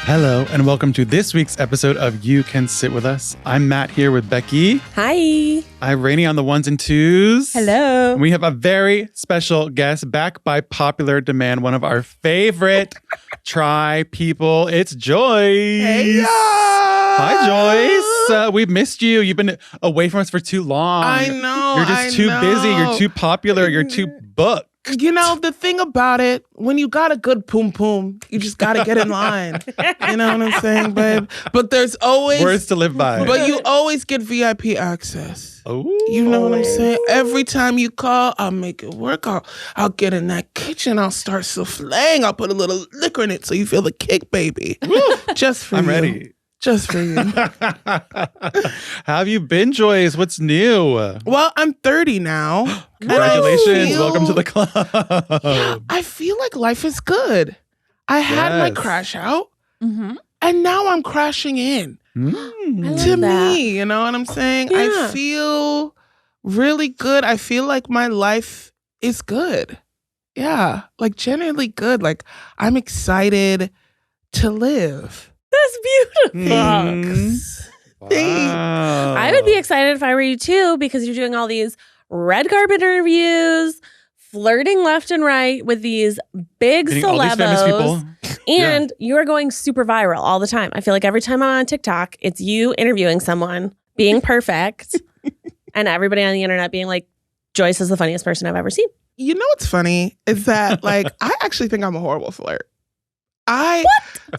Hello, and welcome to this week's episode of You Can Sit With Us. I'm Matt here with Becky. Hi. I'm Rainie on the ones and twos. Hello. And we have a very special guest back by popular demand, one of our favorite Try people. It's Joyce. Hey, Hi, Joyce. We've missed you. You've been away from us for too long. I know. You're just too busy. You're too popular. You're too booked. You know, the thing about it, when you got a good poom poom, you just got to get in line. You know what I'm saying, babe? But there's always... Words to live by. But you always get VIP access. Oh, You know what I'm saying? Every time you call, I'll make it work. I'll get in that kitchen. I'll start souffling. I'll put a little liquor in it so you feel the kick, baby. Just for you. I'm ready. Just for you. How have you been, Joyce? What's new? Well, I'm 30 now. Congratulations. feel- Welcome to the club. Yeah, I feel like life is good. I had my Yes. crash out, Mm-hmm. and now I'm crashing in. Mm. To that. me, you know what I'm saying? Yeah. I feel really good. I feel like my life is good. Yeah, like genuinely good. Like I'm excited to live. That's beautiful. Mm. Wow. I would be excited if I were you too, because you're doing all these red carpet interviews, flirting left and right with these big Getting all these famous celebs, people. and you're going super viral all the time. I feel like every time I'm on TikTok, it's you interviewing someone, being perfect, and everybody on the internet being like, Joyce is the funniest person I've ever seen. You know what's funny is that like I actually think I'm a horrible flirt.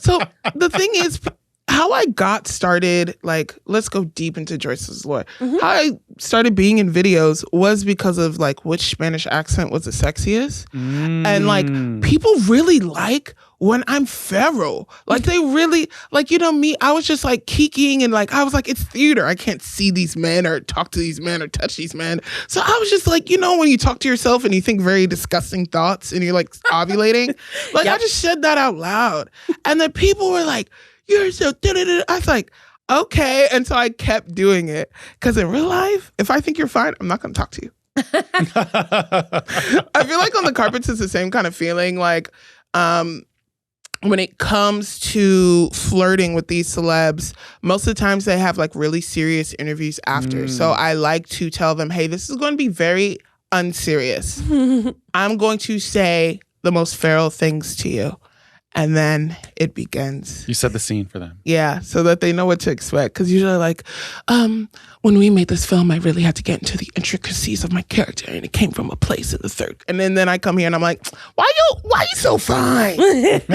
So the thing is, how I got started, like, let's go deep into Joyce's lore. Mhm. How I started being in videos was because of like which Spanish accent was the sexiest. And like people really like when I'm feral. Like they really, like, you know, me, I was just like kikiing and like, I was like, it's theater. I can't see these men or talk to these men or touch these men. So I was just like, you know, when you talk to yourself and you think very disgusting thoughts and you're like ovulating, like I just said that out loud. And then people were like, you're so da-da-da. I was like, okay. And so I kept doing it. Because in real life, if I think you're fine, I'm not going to talk to you. I feel like on the carpets, it's the same kind of feeling. Like, when it comes to flirting with these celebs, most of the times they have like really serious interviews after. So I like to tell them, hey, this is going to be very unserious. I'm going to say the most feral things to you. And then it begins. You set the scene for them. Yeah, so that they know what to expect. Because usually like, when we made this film, I really had to get into the intricacies of my character. And it came from a place in the third. And then I come here and I'm like, why you so fine? You want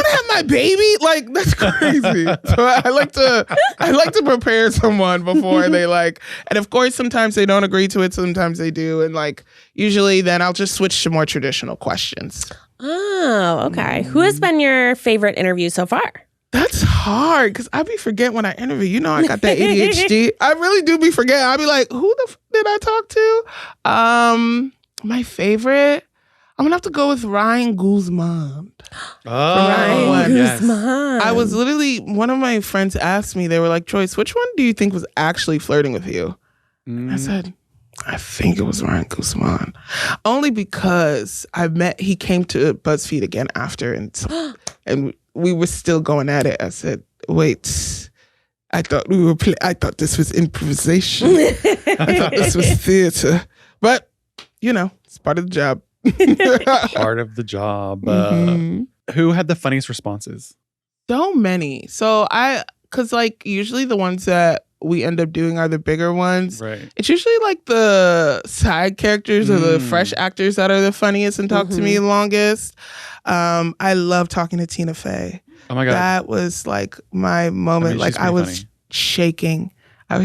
to have my baby? Like, that's crazy. So I like to prepare someone before they like, and of course, sometimes they don't agree to it. Sometimes they do. And like, usually then I'll just switch to more traditional questions. Oh, okay. Who has been your favorite interview so far? That's hard because I be forgetting when I interview. You know, I got that ADHD. I really do be forgetting. I be like, who the did I talk to? My favorite, I'm gonna have to go with Ryan Guzman. Oh, yes. Guzman. I was literally, one of my friends asked me, they were like, Joyce, which one do you think was actually flirting with you? I said, I think it was Ryan Guzman. Only because he came to BuzzFeed again after and we were still going at it. I said, wait, I thought I thought this was improvisation. I thought this was theater. But, you know, it's part of the job. Part of the job. Mhm. Who had the funniest responses? So many. So because like usually the ones that we end up doing are the bigger ones. Right. It's usually like the side characters or the fresh actors that are the funniest and talk to me the longest. I love talking to Tina Fey. Oh my God. That was like my moment. she's Like I pretty was funny. shaking. I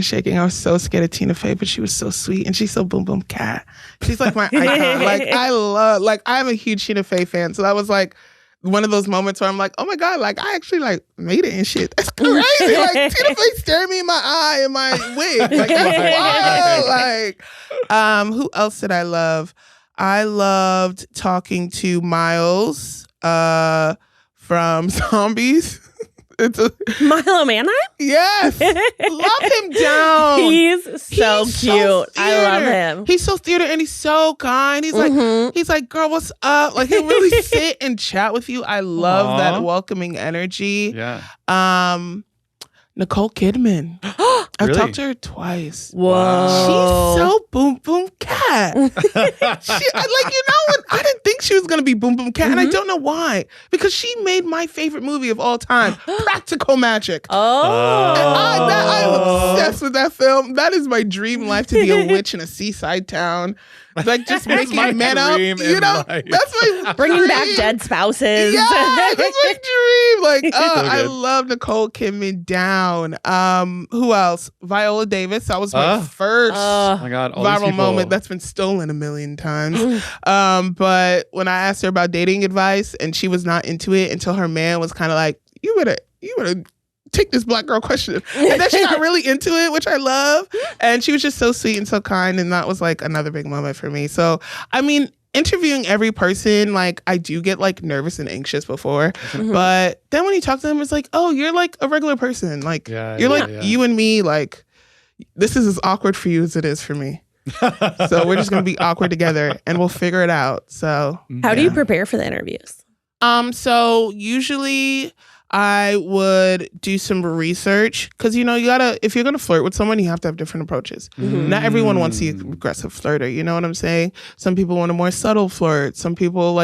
was so scared of Tina Fey, but she was so sweet and she's so boom boom cat. She's like my icon. I'm a huge Tina Fey fan. So that was like one of those moments where I'm like, oh my God, like I actually like made it and shit. That's crazy. Like Tina Fey staring me in my eye and my wig. Like, that's wild. Like, who else did I love? I loved talking to Miles from Zombies. Milo Manheim? Yes. Love him down. He's so cute. I love him. He's so theater and he's so kind. He's like, girl, what's up? Like he'll really sit and chat with you. I love that welcoming energy. Yeah. Nicole Kidman. I've Really? talked to her twice. Whoa. She's so boom boom cat. When I didn't think she was gonna be boom boom cat, and I don't know why. Because she made my favorite movie of all time, Practical Magic. Oh. And I'm obsessed with that film. That is my dream life, to be a witch in a seaside town. Like just making men up. dream You in know, life. that's my Bringing dream. back dead spouses. Yeah, that's my dream. Like, I good. love Nicole Kidman down. Who else? Viola Davis. That was my first Oh my God, all these viral people. moment that's been stolen a million times. But when I asked her about dating advice, and she was not into it until her man was kind of like, you better take this black girl question. And then she got really into it, which I love. And she was just so sweet and so kind. And that was like another big moment for me. So, I mean, interviewing every person, like I do get like nervous and anxious before. But then when you talk to them, it's like, oh, you're like a regular person. Like you're like you and me. Like this is as awkward for you as it is for me. So we're just going to be awkward together and we'll figure it out. So How do you prepare for the interviews? So usually I would do some research because, you know, if you're going to flirt with someone, you have to have different approaches. Not everyone wants the aggressive flirter. You know what I'm saying? Some people want a more subtle flirt. Some people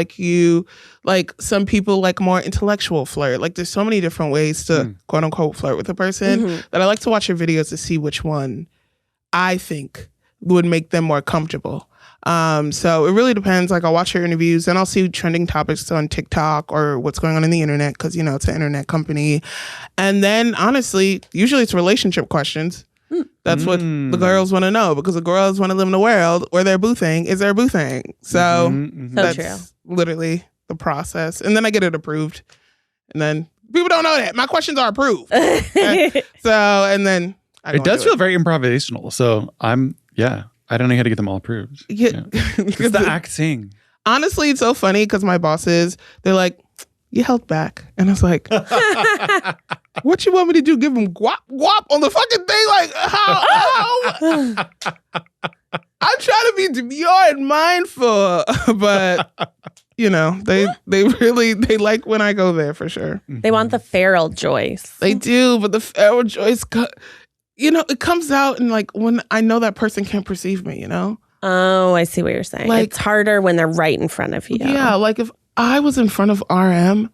some people like more intellectual flirt. Like there's so many different ways to quote unquote flirt with a person that I like to watch your videos to see which one I think would make them more comfortable. So it really depends. Like I'll watch your interviews and I'll see trending topics on TikTok or what's going on in the internet because, you know, it's an internet company. And then honestly, usually it's relationship questions. That's what the girls want to know because the girls want to live in a world where their boo thing is their boo thing. So that's literally the process. And then I get it approved. And then people don't know that. My questions are approved. And then it does feel very improvisational. So I don't know how to get them all approved. Yeah. It's the acting. Honestly, it's so funny because my bosses, they're like, you held back. And I was like, what you want me to do? Give them guap on the fucking thing? Like, how? I'm trying to be demure and mindful. But, you know, they like when I go there for sure. They want the feral Joyce. They do, but the feral Joyce... You know, it comes out and like when I know that person can't perceive me, you know? Oh, I see what you're saying. Like, it's harder when they're right in front of you. Yeah, like if I was in front of RM.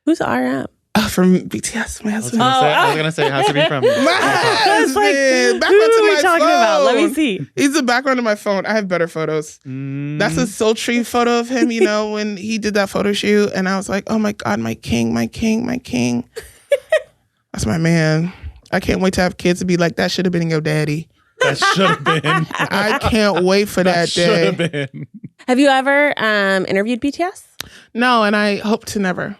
Who's RM? From BTS, my husband. I was going to say, it has to be from... My husband! Who are we talking about? Let me see. He's the background of my phone. I have better photos. That's a sultry photo of him, you know, when he did that photo shoot. And I was like, oh my God, my king, my king, my king. That's my man. I can't wait to have kids to be like, that should have been your daddy. That should have been. I can't wait for that day. Should have been. Have you ever interviewed BTS? No, and I hope to never.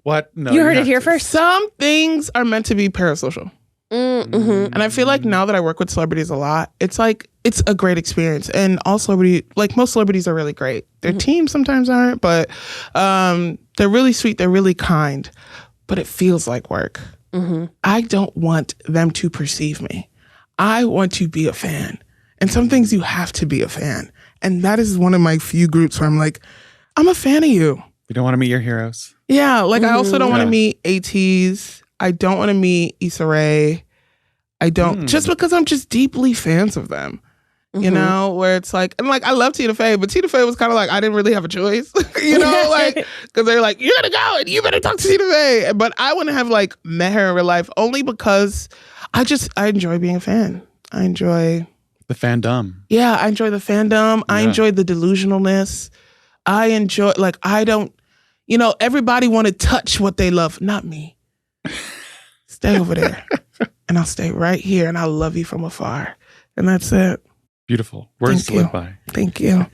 What? No. You heard it here first. Some things are meant to be parasocial. And I feel like now that I work with celebrities a lot, it's like, it's a great experience. And all most celebrities are really great. Their teams sometimes aren't, but they're really sweet. They're really kind, but it feels like work. I don't want them to perceive me. I want to be a fan. And some things you have to be a fan. And that is one of my few groups where I'm like, I'm a fan of you. You don't want to meet your heroes. Yeah, like I also don't want to meet ATs. I don't want to meet Issa Rae. I don't, just because I'm just deeply fans of them. You know, where it's like, and like, I love Tina Fey, but Tina Fey was kind of like, I didn't really have a choice, you know, like, because they're like, you're going to go and you better talk to Tina Fey. But I wouldn't have like met her in real life only because I enjoy being a fan. I enjoy the fandom. Yeah, I enjoy the fandom. I enjoy the delusionalness. I enjoy, like, I don't, you know, everybody want to touch what they love. Not me. Stay over there. And I'll stay right here and I'll love you from afar. And that's it. Beautiful. Words to live by. Thank you.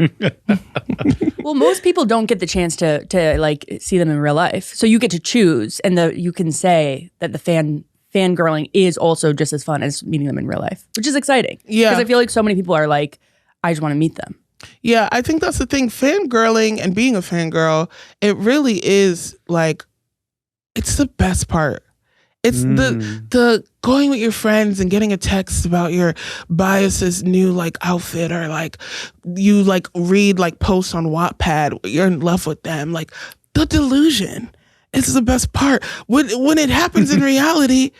Well, most people don't get the chance to like see them in real life. So you get to choose, and you can say that the fangirling is also just as fun as meeting them in real life, which is exciting. Yeah. Because I feel like so many people are like, I just want to meet them. Yeah, I think that's the thing. Fangirling and being a fangirl, it really is like, It's the best part. It's the going with your friends and getting a text about your bias's new like outfit, or like you like read like posts on Wattpad, you're in love with them. Like the delusion is the best part. When it happens in reality,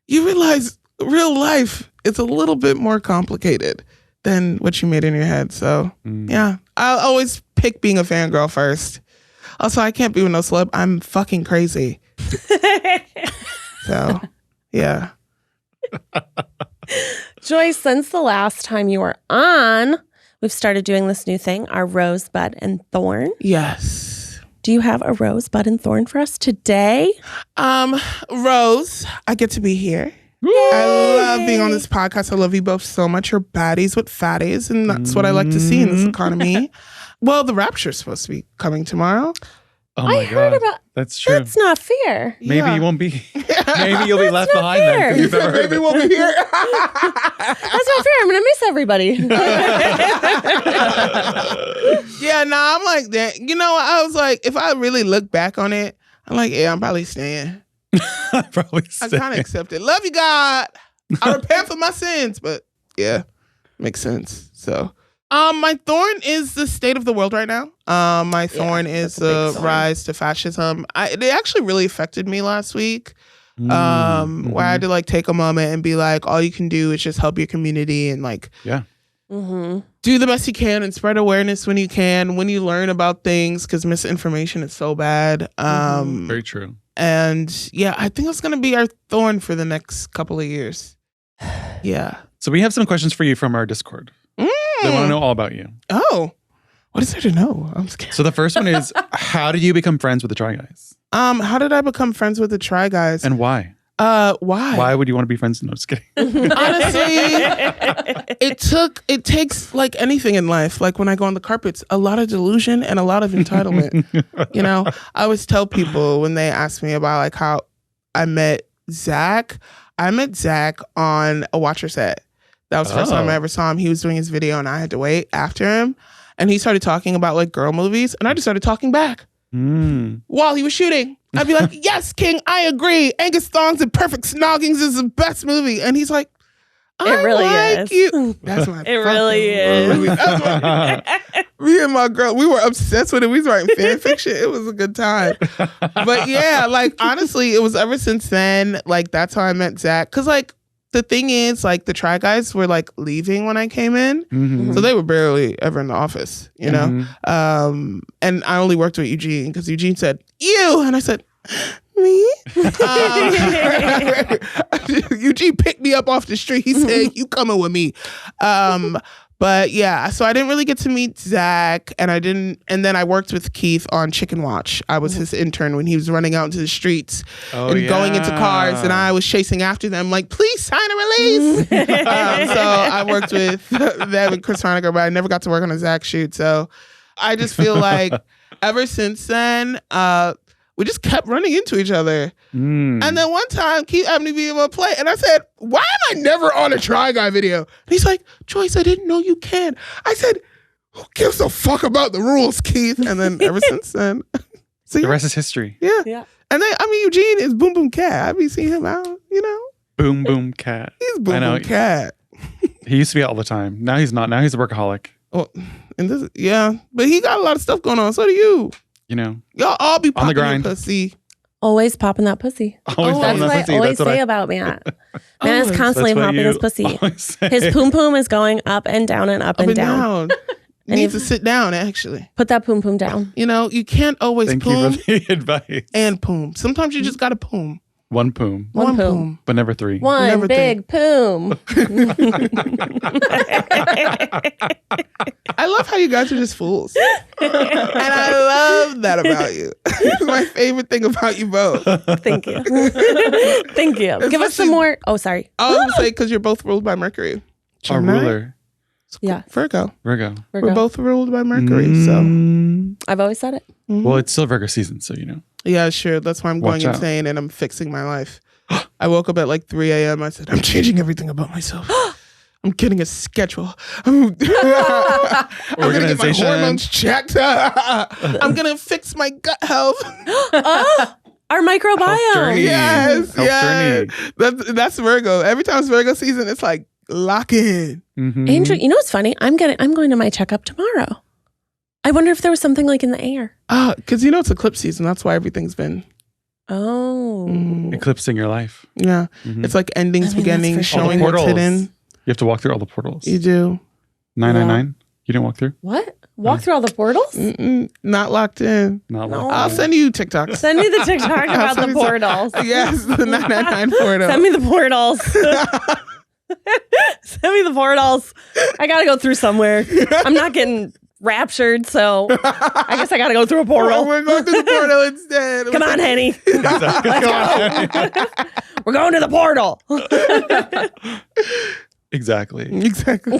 you realize real life is a little bit more complicated than what you made in your head. So yeah, I'll always pick being a fangirl first. Also, I can't be with no celeb. I'm fucking crazy. So, yeah. Joyce, since the last time you were on, we've started doing this new thing, our rosebud and thorn. Yes. Do you have a rosebud and thorn for us today? Rose, I get to be here. Yay! I love being on this podcast. I love you both so much. You're baddies with fatties, and that's what I like to see in this economy. Well, the Rapture's supposed to be coming tomorrow. Oh my I heard God. about That's true. That's not fair. Maybe you won't be. Maybe you'll be left behind fair. then. 'cause you've never heard of Maybe it. we'll be here. That's not fair. I'm gonna miss everybody. Yeah, I'm like that. You know, I was like, if I really look back on it, I'm like, yeah, I'm probably staying. Probably I stay. kind of accept it. Love you, God. I repent for my sins, but yeah, makes sense. So, my thorn is the state of the world right now. My thorn is the rise to fascism. It actually really affected me last week. Where I had to like take a moment and be like, all you can do is just help your community and like, do the best you can and spread awareness when you can, when you learn about things, because misinformation is so bad. Very true. And yeah, I think it's going to be our thorn for the next couple of years. Yeah. So we have some questions for you from our Discord. They want to know all about you. Oh, what is there to know? I'm scared. So the first one is, how did you become friends with the Try Guys? How did I become friends with the Try Guys? And why? Why? Why would you want to be friends? No, just kidding. Honestly, it takes like anything in life. Like when I go on the carpets, a lot of delusion and a lot of entitlement. You know, I always tell people when they ask me about like how I met Zach on a Watcher set. That was the first time I ever saw him. He was doing his video and I had to wait after him. And he started talking about like girl movies and I just started talking back while he was shooting. I'd be like, yes, King, I agree. Angus Thongs and Perfect Snoggings is the best movie. And he's like, I really like is. you. That's my It really is. movie. Me and my girl, we were obsessed with it. We was writing fan fiction. It was a good time. But yeah, like honestly, it was ever since then, like that's how I met Zach. Cause like the thing is, like the Try Guys were like leaving when I came in. So they were barely ever in the office, you know? And I only worked with Eugene because Eugene said, you. And I said, me? Eugene picked me up off the street. He said, you coming with me. But yeah, so I didn't really get to meet Zach and then I worked with Keith on Chicken Watch. I was his intern when he was running out into the streets and going into cars and I was chasing after them like, please sign a release. So I worked with them and Chris Honecker, but I never got to work on a Zach shoot. So I just feel like ever since then, we just kept running into each other. And then one time, Keith happened to be able to play. And I said, why am I never on a Try Guy video? And he's like, Joyce, I didn't know you can. I said, who gives a fuck about the rules, Keith? And then ever since then. So, The rest is history. Yeah. And then, Eugene is Boom Boom Cat. I be seeing him out, you know? Boom Boom Cat. He's Boom Boom Cat. He used to be out all the time. Now he's not. Now he's a workaholic. Well, but he got a lot of stuff going on. So do you. You know, Y'all all be on the popping grind. your pussy. Always popping that pussy. Always popping That's that what pussy. I always That's what say I about Matt. Matt is Always. constantly That's what popping you his pussy. always say. His poom poom is going up and down and up and down. Needs to sit down, actually. Put that poom poom down. You know, you can't always Thank poom you for the advice. and poom. Sometimes you just gotta poom. One poom, One poom. but never three. One Never big poom. I love how you guys are just fools. And I love that about you. It's my favorite thing about you both. Thank you. Thank you. Give us some more. Oh, sorry. I was gonna say, because you're both ruled by Mercury. Our Gemini, ruler, Yeah. Virgo. Virgo. We're both ruled by Mercury, so. I've always said it. Well, it's still Virgo season, so you know. Yeah, sure. That's why I'm Watch going out. insane and I'm fixing my life. I woke up at like 3 a.m. I said, I'm changing everything about myself. I'm getting a schedule. I'm gonna get my Organization. hormones checked. I'm gonna fix my gut health. Our microbiome. journey. Yes, Health journey. That's Virgo. Every time it's Virgo season, it's like lock in. Mhm. Andrew, you know what's funny? I'm going to my checkup tomorrow. I wonder if there was something like in the air. Because it's eclipse season. That's why everything's been. Oh. Eclipsing your life. Yeah. Mhm. It's like endings, I mean, that's beginnings, for sure. showing All the what's portals. hidden. You have to walk through all the portals. You do. 999. You didn't walk through? What? Walk through all the portals? Not locked in. Not No. walked I'll through. send you TikToks. Send me the TikTok about the send me some- portals. Yes, the 999 portal. Send me the portals. Send me the portals. I got to go through somewhere. I'm not getting raptured, so I guess I got to go through a portal. We're going through the portal instead. Come on, Henny. We're going to the portal. Exactly. Exactly.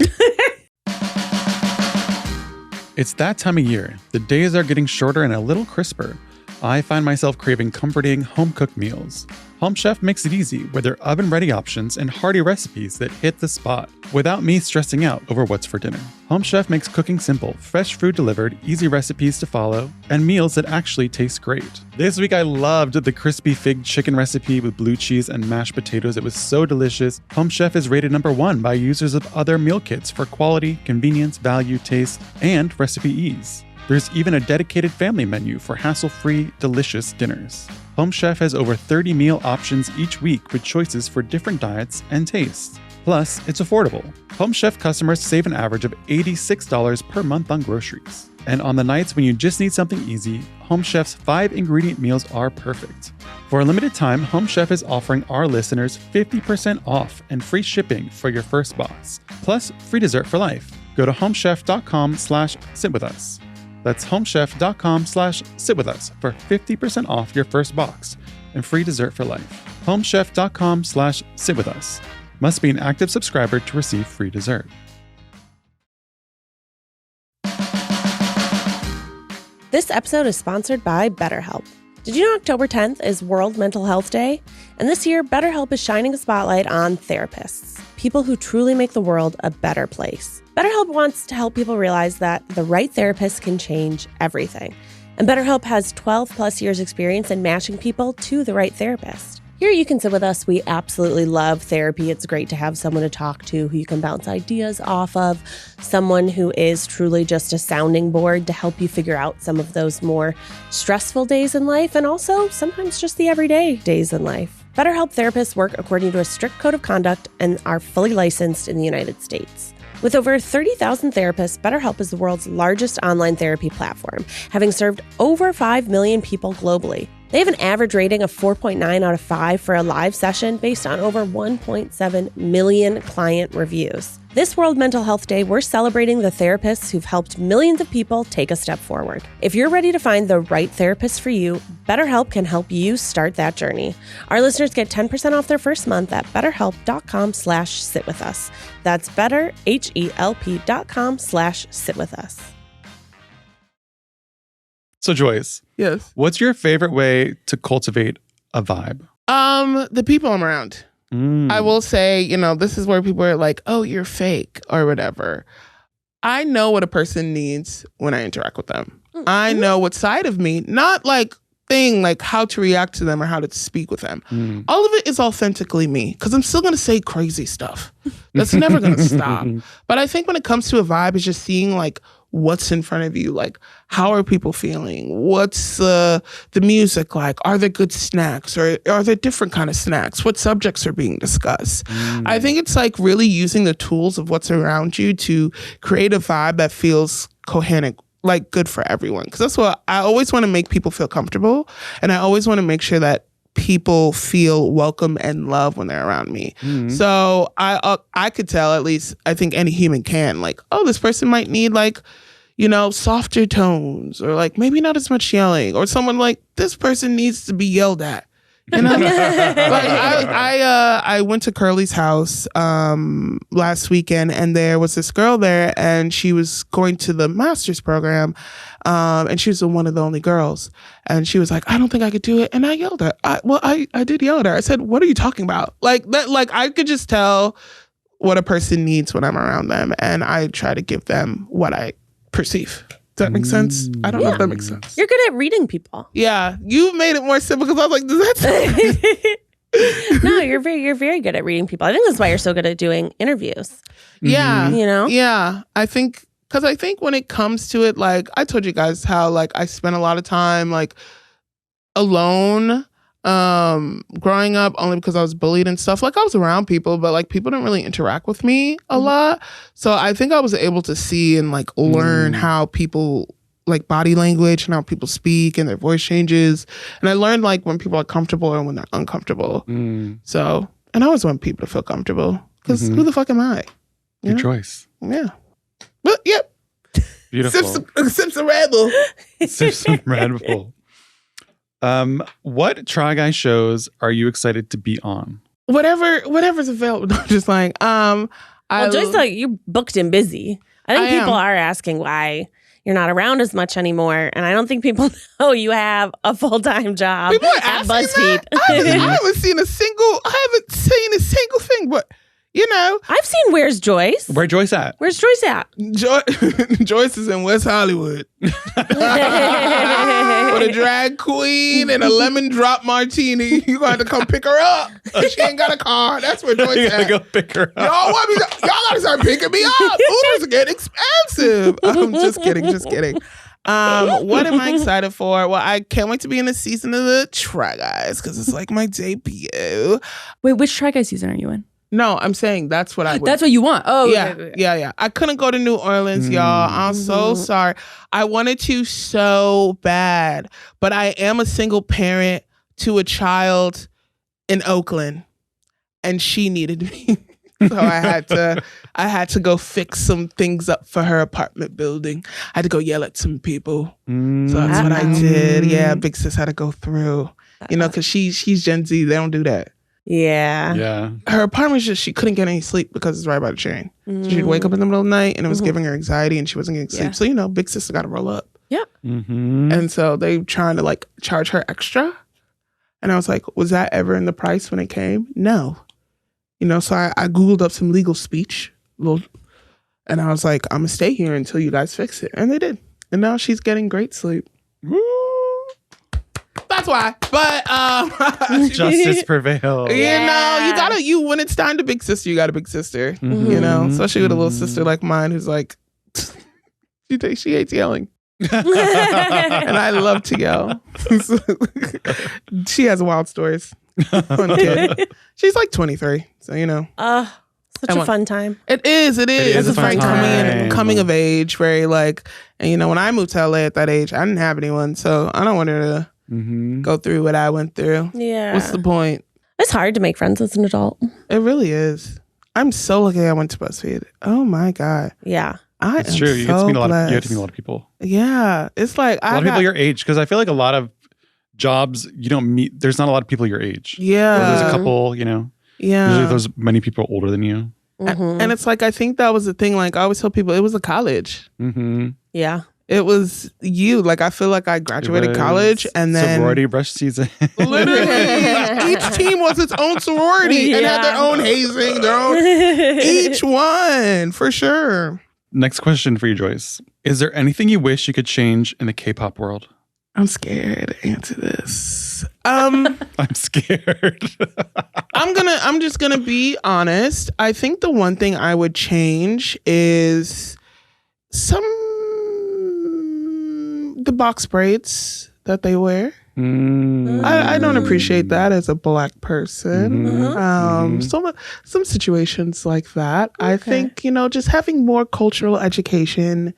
It's that time of year. The days are getting shorter and a little crisper. I find myself craving comforting, home-cooked meals. Home Chef makes it easy with their oven-ready options and hearty recipes that hit the spot, without me stressing out over what's for dinner. Home Chef makes cooking simple, fresh food delivered, easy recipes to follow, and meals that actually taste great. This week I loved the crispy fig chicken recipe with blue cheese and mashed potatoes. It was so delicious. Home Chef is rated #1 by users of other meal kits for quality, convenience, value, taste, and recipe ease. There's even a dedicated family menu for hassle-free, delicious dinners. Home Chef has over 30 meal options each week with choices for different diets and tastes. Plus, it's affordable. Home Chef customers save an average of $86 per month on groceries. And on the nights when you just need something easy, Home Chef's 5-ingredient meals are perfect. For a limited time, Home Chef is offering our listeners 50% off and free shipping for your first box, plus free dessert for life. Go to homechef.com/sitwithus. That's homechef.com/sitwithus for 50% off your first box and free dessert for life. Homechef.com/sitwithus. Must be an active subscriber to receive free dessert. This episode is sponsored by BetterHelp. Did you know October 10th is World Mental Health Day? And this year, BetterHelp is shining a spotlight on therapists, people who truly make the world a better place. BetterHelp wants to help people realize that the right therapist can change everything. And BetterHelp has 12 plus years experience in matching people to the right therapist. Here you can sit with us. We absolutely love therapy. It's great to have someone to talk to who you can bounce ideas off of, someone who is truly just a sounding board to help you figure out some of those more stressful days in life and also sometimes just the everyday days in life. BetterHelp therapists work according to a strict code of conduct and are fully licensed in the United States. With over 30,000 therapists, BetterHelp is the world's largest online therapy platform, having served over 5 million people globally. They have an average rating of 4.9 out of 5 for a live session based on over 1.7 million client reviews. This World Mental Health Day, we're celebrating the therapists who've helped millions of people take a step forward. If you're ready to find the right therapist for you, BetterHelp can help you start that journey. Our listeners get 10% off their first month at betterhelp.com/sitwithus. That's betterhelp.com/sitwithus. So Joyce, Yes. what's your favorite way to cultivate a vibe? The people I'm around. I will say, this is where people are like, oh, you're fake or whatever. I know what a person needs when I interact with them. I know what side of me, not like how to react to them or how to speak with them. All of it is authentically me because I'm still going to say crazy stuff. That's never going to stop. But I think when it comes to a vibe, it's just seeing what's in front of you. How are people feeling? What's the music like? Are there good snacks or are there different kind of snacks? What subjects are being discussed? I think it's really using the tools of what's around you to create a vibe that feels coherent, good for everyone. Because that's what I always want to make people feel comfortable. And I always want to make sure that people feel welcome and loved when they're around me. So I could tell, at least I think any human can, oh, this person might need softer tones or maybe not as much yelling, or someone this person needs to be yelled at. I went to Curly's house last weekend, and there was this girl there, and she was going to the master's program, and she was one of the only girls, and she was like, I don't think I could do it, and I yelled at her. I did yell at her. I said, what are you talking about? I could just tell what a person needs when I'm around them, and I try to give them what I perceive. that make sense? I don't know if that makes sense. You're good at reading people. Yeah, you made it more simple because I was like, does that sound No, you're very good at reading people. I think that's why you're so good at doing interviews. Yeah. You know? Yeah. I think when it comes to it, like I told you guys how like I spent a lot of time like alone growing up only because I was bullied and stuff. Like I was around people, but like people didn't really interact with me a lot. So I think I was able to see and like learn how people like body language and how people speak and their voice changes. And I learned like when people are comfortable and when they're uncomfortable. So, and I always want people to feel comfortable because who the fuck am I? Your choice. Yeah. But yep. Beautiful. Sips of Red Bull. Sips some Red Bull. What Try Guy shows are you excited to be on? Whatever's available. I'm just like, Well, Joyce, like you booked and busy. I think people are asking why you're not around as much anymore, and I don't think people know you have a full-time job people are at asking BuzzFeed. that? I haven't seen a single thing, but you know, I've seen Where's Joyce? Where Joyce at? Where's Joyce at? Joyce is in West Hollywood with a drag queen and a lemon drop martini. You gonna have to come pick her up. She ain't got a car. That's where Joyce You gotta at. go pick her up. Y'all gotta start picking me up. Uber's getting expensive. I'm just kidding. What am I excited for? Well, I can't wait to be in the season of the Try Guys because it's like my debut. Wait, which Try Guy season are you in? No, I'm saying that's what I would. That's what you want. Oh, yeah, okay. yeah. I couldn't go to New Orleans, y'all. I'm so sorry. I wanted to so bad, but I am a single parent to a child in Oakland, and she needed me, so I had to go fix some things up for her apartment building. I had to go yell at some people, so that's what I did. Yeah, big sis had to go through, you know, because she's Gen Z. They don't do that. Yeah. Her apartment was she couldn't get any sleep because it's right by the train. So she'd wake up in the middle of the night and it was giving her anxiety and she wasn't getting sleep. So, you know, big sister got to roll up. Yeah. And so they trying to like charge her extra. And I was like, was that ever in the price when it came? No. You know, so I Googled up some legal speech. And I was like, I'm going to stay here until you guys fix it. And they did. And now she's getting great sleep. Woo! That's why. But justice prevails. You know, when it's time to big sister, you got a big sister. You know, especially with a little sister like mine who's like she hates yelling. And I love to yell. She has wild stories. Fun kid. She's like 23, so you know. Such a fun time. It is. It's a fun time. Coming of age, very like, and you know, when I moved to LA at that age, I didn't have anyone, so I don't want her to go through what I went through. Yeah. What's the point? It's hard to make friends as an adult. It really is. I'm so lucky I went to BuzzFeed. Oh my God. Yeah. It's true. You get to meet a lot of people. Yeah. It's like a lot of people your age, because I feel like a lot of jobs you don't meet. There's not a lot of people your age. Yeah. Or there's a couple, you know. Yeah. Usually there's many people older than you. And it's like, I think that was the thing. Like I always tell people it was a college. Yeah. It was you. Like I feel like I graduated college and then sorority brush season. Literally, each team was its own sorority and had their own hazing, each one for sure. Next question for you, Joyce. Is there anything you wish you could change in the K-pop world? I'm scared to answer this. I'm scared. I'm just gonna be honest. I think the one thing I would change is the box braids that they wear. I don't appreciate that as a Black person. Some situations like that. Okay. I think, you know, just having more cultural education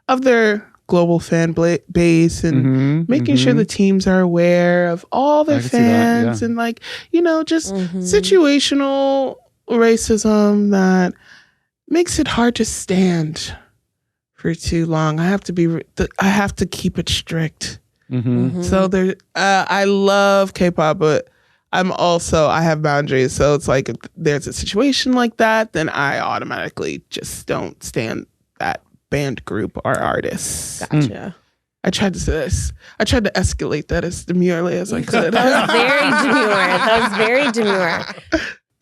of their global fan base and making sure the teams are aware of all their fans and like, you know, just situational racism that makes it hard to stand for too long. I have to keep it strict. So there, I love K-pop, but I have boundaries. So it's like if there's a situation like that, then I automatically just don't stand that band group or artist. Gotcha. I tried to escalate that as demurely as I could. That was very demure.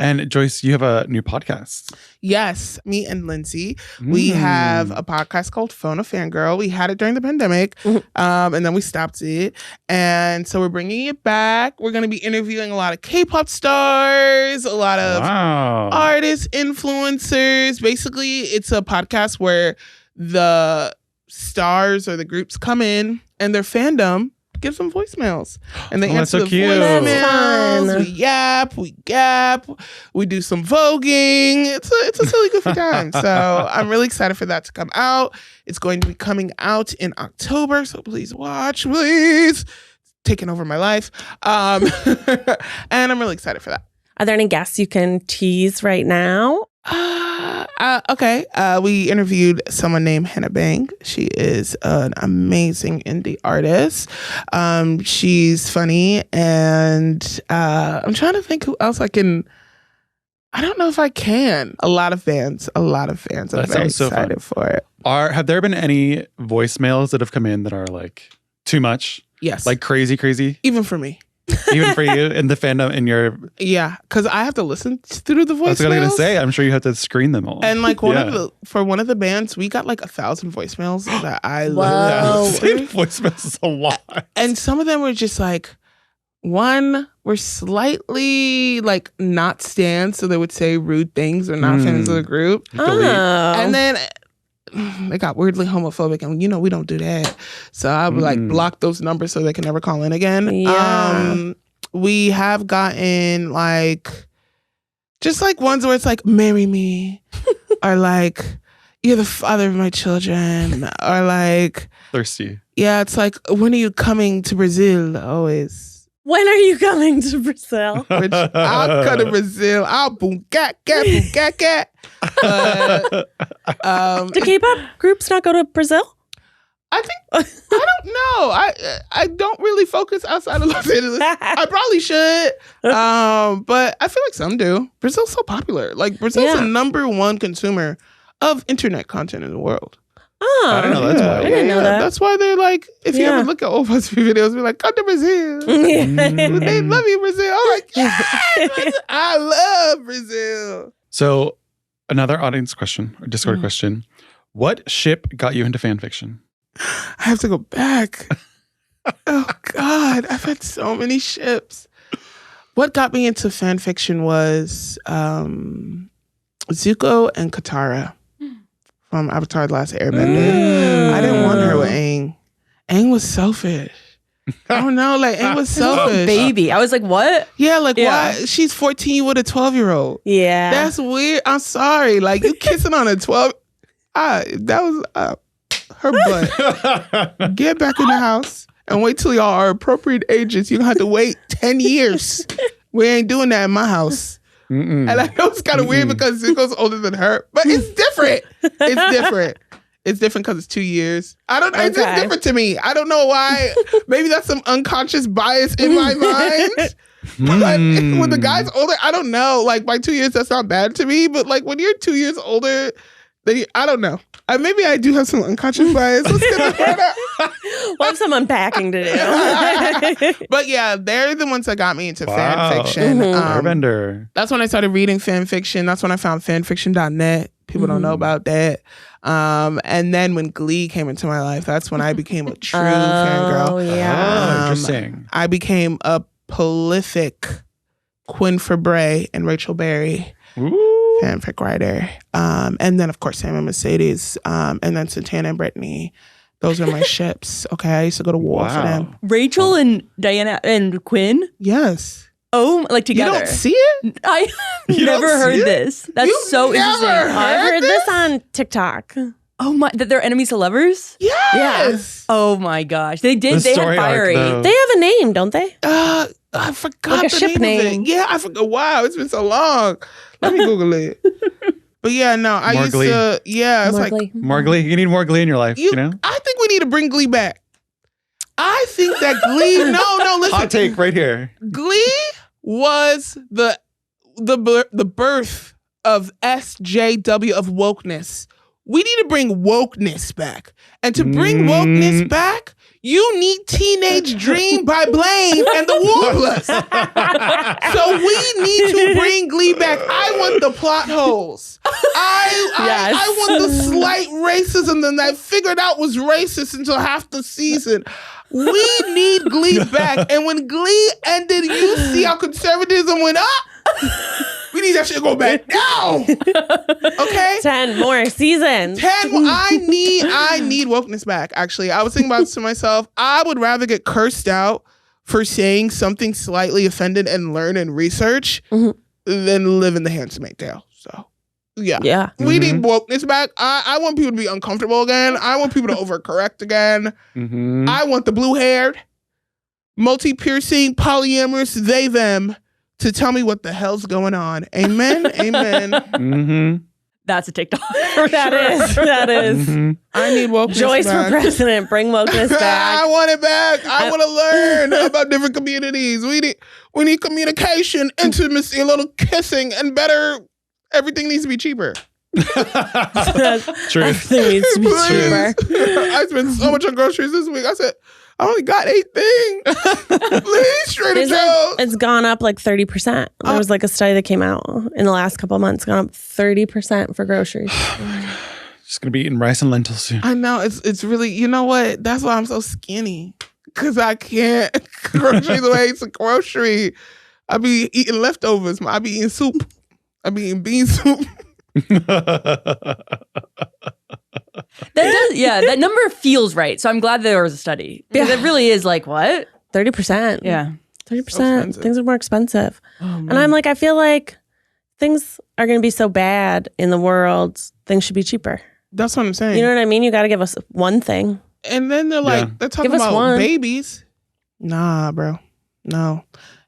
And Joyce, you have a new podcast. Yes, me and Lindsay. We have a podcast called Phone a Fangirl. We had it during the pandemic, and then we stopped it. And so we're bringing it back. We're going to be interviewing a lot of K-pop stars, a lot of artists, influencers. Basically, it's a podcast where the stars or the groups come in and their fandom gives them voicemails, and they answer the voicemails. We yap, we gap, we do some voguing. It's a silly goofy time. So I'm really excited for that to come out. It's going to be coming out in October, so please watch, please. It's taking over my life, and I'm really excited for that. Are there any guests you can tease right now? Okay. We interviewed someone named Hannah Bang. She is an amazing indie artist. She's funny, and I'm trying to think who else I can. I don't know if I can. A lot of fans. I'm very excited for it. Have there been any voicemails that have come in that are like too much? Yes. Like crazy? Even for me. Even for you in the fandom in your... Yeah, because I have to listen through the voicemails. That's what I was going to say. I'm sure you have to screen them all. And like for one of the bands, we got like 1,000 voicemails that I love. Voicemails is a lot. And some of them were just like, one were slightly like not stans, so they would say rude things or not fans of the group. And then they got weirdly homophobic, and we don't do that. So I would like block those numbers so they can never call in again. Yeah. We have gotten like just like ones where it's like, marry me, or like, you're the father of my children, or like, thirsty. Yeah, it's like, when are you coming to Brazil? Always. When are you coming to Brazil? Which I'll come to Brazil. I'll boom cat. Do K-pop groups not go to Brazil? I don't know. I don't really focus outside of Los Angeles. I probably should. But I feel like some do. Brazil's so popular. Like, Brazil's the number one consumer of internet content in the world. Oh, I don't know. That's why. I didn't know that. That's why they're like, if you ever look at old BuzzFeed videos, we're like, come to Brazil. They love you, Brazil. I'm like, yes, I love Brazil. So, another audience question or Discord question. What ship got you into fan fiction? I have to go back. Oh, God. I've had so many ships. What got me into fan fiction was Zuko and Katara from Avatar: The Last Airbender. I didn't want her with Aang. Aang was selfish. I don't know. Like, Aang was selfish. Baby. I was like, what? Yeah, like, why? She's 14 with a 12-year-old. Yeah. That's weird. I'm sorry. Like, you kissing on a 12... that was her butt. Get back in the house and wait till y'all are appropriate ages. You're going to have to wait 10 years. We ain't doing that in my house. And I know it's kind of weird because Zuko's older than her, but it's different. It's different because it's 2 years. I don't know. It's just different to me. I don't know why. Maybe that's some unconscious bias in my mind. But when the guy's older, I don't know. Like, by 2 years, that's not bad to me. But like, when you're 2 years older, then I don't know. Maybe I do have some unconscious bias. Let's get that out. We'll have some unpacking to do. But yeah, they're the ones that got me into fan fiction. Airbender. That's when I started reading fan fiction. That's when I found fanfiction.net. People don't know about that. And then when Glee came into my life, that's when I became a true fangirl. Oh, yeah. Interesting. I became a prolific Quinn Fabray and Rachel Berry fanfic writer. And then, of course, Sam and Mercedes. And then Santana and Brittany. Those are my ships. Okay, I used to go to war for them. Rachel and Diana and Quinn? Yes. Oh, like together. You don't see it? I never heard this. That's so interesting. I've heard this on TikTok. Oh my, that they're enemies to lovers? Yes. Yeah. Oh my gosh. They did. The They had story arc, fiery. though. They have a name, don't they? I forgot Like a the ship name of name. it. Yeah, I forgot. Wow, it's been so long. Let me Google it. But yeah, no, I More used Glee. to. Yeah, it's like More Glee. You need more Glee in your life, you know? I think we need to bring Glee back. I think that Glee. No, listen. Hot take right here. Glee was the birth of SJW, of wokeness. We need to bring wokeness back. And to bring wokeness back, You need Teenage Dream by Blaine and the Warblers. So we need to bring Glee back. I want the plot holes. I want the slight racism that I figured out was racist until half the season. We need Glee back. And when Glee ended, you see how conservatism went up. We need that shit to go back now. Okay? 10 more seasons. 10 more. I need wokeness back, actually. I was thinking about this to myself. I would rather get cursed out for saying something slightly offended and learn and research than live in the Handmaid's Tale. So, yeah. We need wokeness back. I want people to be uncomfortable again. I want people to overcorrect again. I want the blue-haired, multi-piercing, polyamorous, they, them, to tell me what the hell's going on. Amen. Amen. That's a TikTok. That is. I need wokeness Joyce back. for president. Bring wokeness back. I want it back. I want to learn about different communities. We need communication, intimacy, a little kissing, and better. Everything needs to be cheaper. True. Everything needs to be cheaper. I spent so much on groceries this week. I said, I only got 8 things. Please, Trader Joe's. It's gone up like 30%. There was like a study that came out in the last couple of months, gone up 30% for groceries. Just gonna be eating rice and lentils soon. I know. It's really, you know what? That's why I'm so skinny. Because I can't grocery the way it's a grocery. I be eating leftovers. I be eating soup. I be eating bean soup. That number feels right. So I'm glad there was a study. Because it really is like, what? 30%. Yeah. 30%. Things are more expensive. And I'm like, I feel like things are going to be so bad in the world, things should be cheaper. That's what I'm saying. You know what I mean? You got to give us one thing. And then they're like, they're talking Give us about one. babies. Nah, bro. No.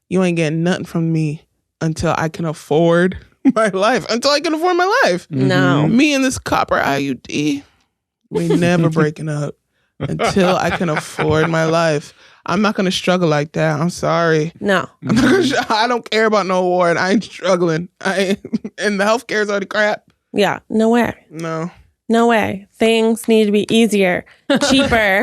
You ain't getting nothing from me until I can afford my life. Until I can afford my life. No. Me and this copper IUD, we never breaking up until I can afford my life. I'm not going to struggle like that. I'm sorry. No. I'm not gonna, I don't care about no war and I ain't struggling. And the healthcare is already crap. Yeah. No way. No. No way. Things need to be easier, cheaper.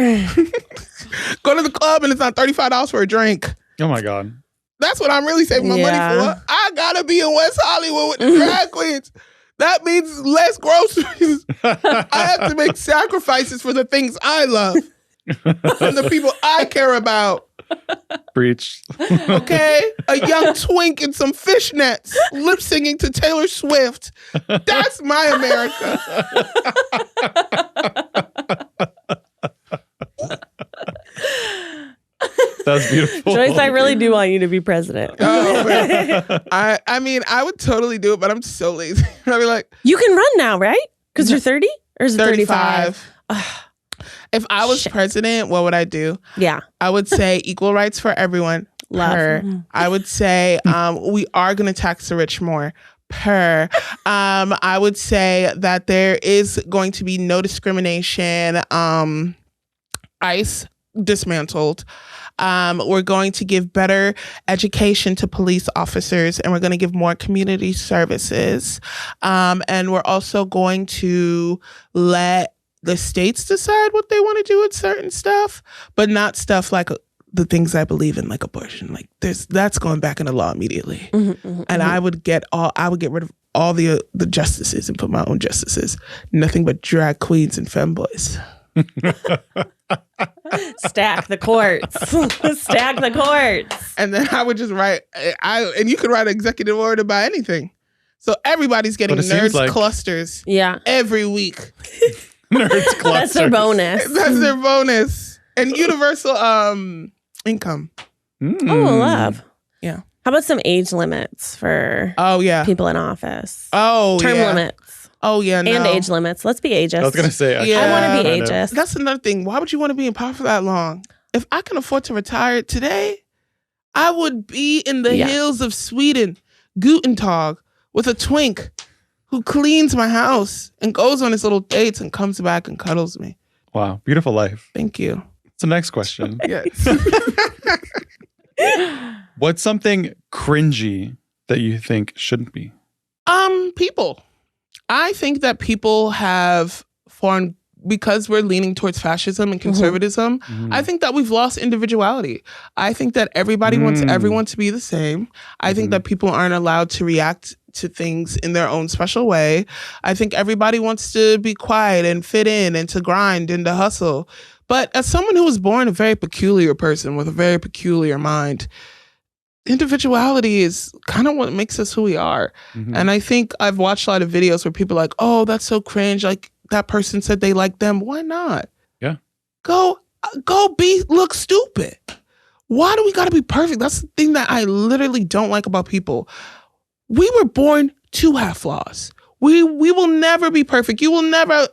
Go to the club and it's not $35 for a drink. Oh my God. That's what I'm really saving my money for. I gotta be in West Hollywood with the drag queens. That means less groceries. I have to make sacrifices for the things I love and the people I care about. Preach. Okay? A young twink in some fishnets lip singing to Taylor Swift. That's my America. That's beautiful. Joyce, I really do want you to be president. Oh, man. I mean, I would totally do it, but I'm so lazy. I'd be like, You can run now, right? Because you're 30? Or is it 35? If I was president, what would I do? Yeah. I would say equal rights for everyone. Love. Per. I would say we are going to tax the rich more. Per. I would say that there is going to be no discrimination. ICE dismantled. We're going to give better education to police officers, and we're going to give more community services. And we're also going to let the states decide what they want to do with certain stuff, but not stuff like the things I believe in, like abortion. Like that's going back into law immediately. And I would get rid of all the justices and put my own justices. Nothing but drag queens and femboys. Stack the courts. Stack the courts. And then I would just write, and you could write an executive order by anything. So everydy's getting nerds clusters every week. Nerds clusters. That's their bonus. That's their bonus. And universal income. Oh, love. Yeah. How about some age limits for people in office? Oh, Term limits. Oh, yeah, no. And age limits. Let's be ageist. I was going to say. Yeah. I want to be ageist. That's another thing. Why would you want to be in power for that long? If I can afford to retire today, I would be in the hills of Sweden, Guten Tag, with a twink who cleans my house and goes on his little dates and comes back and cuddles me. Wow. Beautiful life. Thank you. So next question. Yes. What's something cringy that you think shouldn't be? People. I think that people have foreign because we're leaning towards fascism and conservatism, I think that we've lost individuality. I think that everybody wants everyone to be the same. I think that people aren't allowed to react to things in their own special way. I think everybody wants to be quiet and fit in and to grind and to hustle. But as someone who was born a very peculiar person with a very peculiar mind, individuality is kind of what makes us who we are. And I think I've watched a lot of videos where people are like, oh, that's so cringe. Like that person said they like them. Why not? Yeah. Go look stupid. Why do we got to be perfect? That's the thing that I literally don't like about people. We were born to have flaws. We will never be perfect. You will never,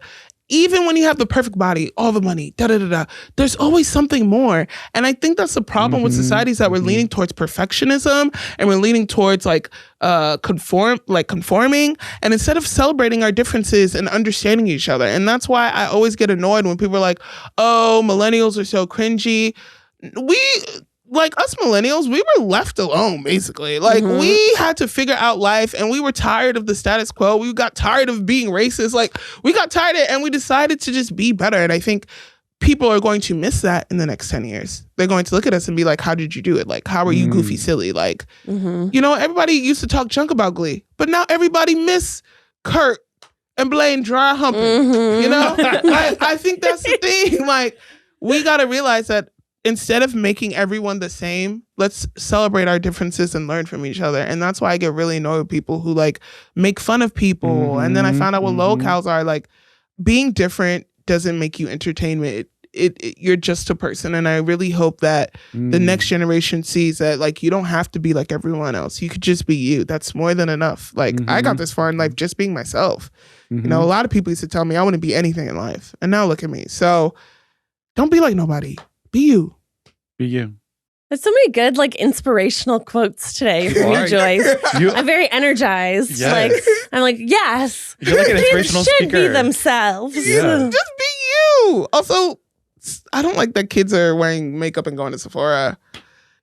even when you have the perfect body, all the money, there's always something more. And I think that's the problem with societies, that we're leaning towards perfectionism and we're leaning towards conforming. And instead of celebrating our differences and understanding each other. And that's why I always get annoyed when people are like, oh, millennials are so cringy. Like us millennials, we were left alone, basically. Like we had to figure out life and we were tired of the status quo. We got tired of being racist. Like we got tired of it and we decided to just be better. And I think people are going to miss that in the next 10 years. They're going to look at us and be like, how did you do it? Like, how are you goofy silly? Like, you know, everybody used to talk junk about Glee, but now everybody miss Kirk and Blaine dry humping. You know, I think that's the thing. Like we got to realize that instead of making everyone the same, let's celebrate our differences and learn from each other. And that's why I get really annoyed with people who like make fun of people. And then I found out what locals are. Like being different doesn't make you entertainment. You're just a person. And I really hope that the next generation sees that like you don't have to be like everyone else. You could just be you. That's more than enough. Like I got this far in life just being myself. You know, a lot of people used to tell me I wouldn't be anything in life. And now look at me. So don't be like nobody. Be you. Be you. There's so many good, like, inspirational quotes today from you, Joyce. I'm very energized. Yes. I'm like, yes. You're like an inspirational kids should speaker. be themselves. Yeah. Just be you. Also, I don't like that kids are wearing makeup and going to Sephora.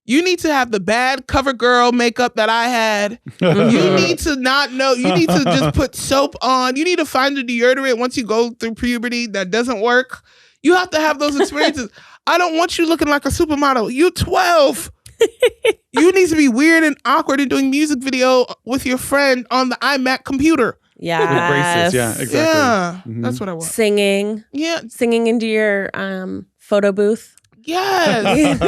You need to have the bad cover girl makeup that I had. You need to not know. You need to just put soap on. You need to find a deodorant once you go through puberty that doesn't work. You have to have those experiences. I don't want you looking like a supermodel. You 12. You need to be weird and awkward and doing music video with your friend on the iMac computer. Yeah. With braces. Yeah, exactly. Yeah, that's what I want. Singing. Yeah. Singing into your photo booth. Yes.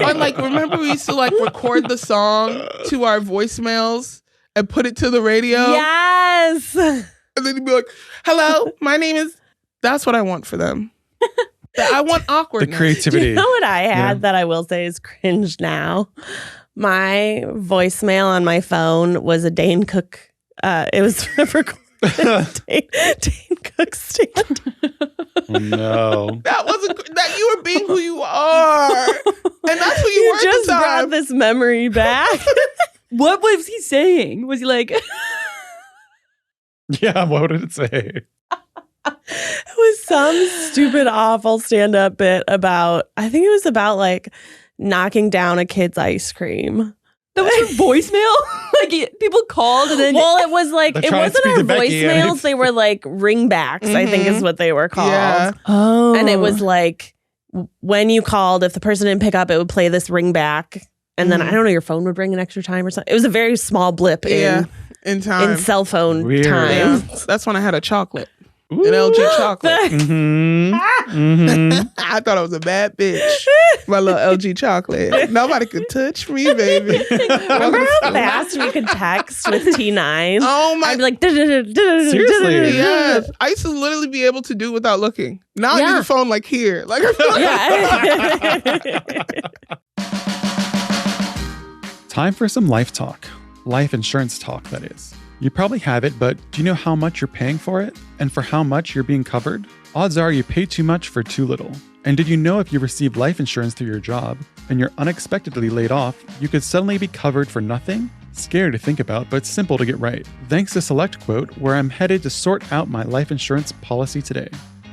Or like, remember we used to like record the song to our voicemails and put it to the radio? Yes. And then you'd be like, hello, my name is... That's what I want for them. I want awkwardness. The creativity. Do you know what I had that I will say is cringe now? My voicemail on my phone was a Dane Cook. It was Dane Cook stand. Oh, no. That wasn't that you were being who you are, and that's who you were. Just at the time. brought this memory back. What was he saying? Was he like... Yeah, what did it say? It was some stupid, awful stand-up bit about, I think it was about like knocking down a kid's ice cream. That was a voicemail? Like people called and then... Well, it was like, They're it trying to wasn't speak our to Becky and voicemails. it's- They were like ringbacks, I think is what they were called. Yeah. Oh. And it was like, when you called, if the person didn't pick up, it would play this ringback. And then, I don't know, your phone would ring an extra time or something. It was a very small blip in time. in cell phone Weird. time. Yeah. That's when I had a chocolate. Ooh. An LG chocolate. I thought I was a bad bitch. My little LG chocolate. Nobody could touch me, baby. Remember how fast we could text with T9? Oh my! I'd be like, Seriously? Yes, I used to literally be able to do without looking. Now I Yeah. need the phone like here, like yeah. Time for some life talk. Life insurance talk, that is. You probably have it, but do you know how much you're paying for it? And for how much you're being covered? Odds are you pay too much for too little. And did you know if you receive life insurance through your job and you're unexpectedly laid off, you could suddenly be covered for nothing? Scary to think about, but simple to get right. Thanks to SelectQuote, where I'm headed to sort out my life insurance policy today.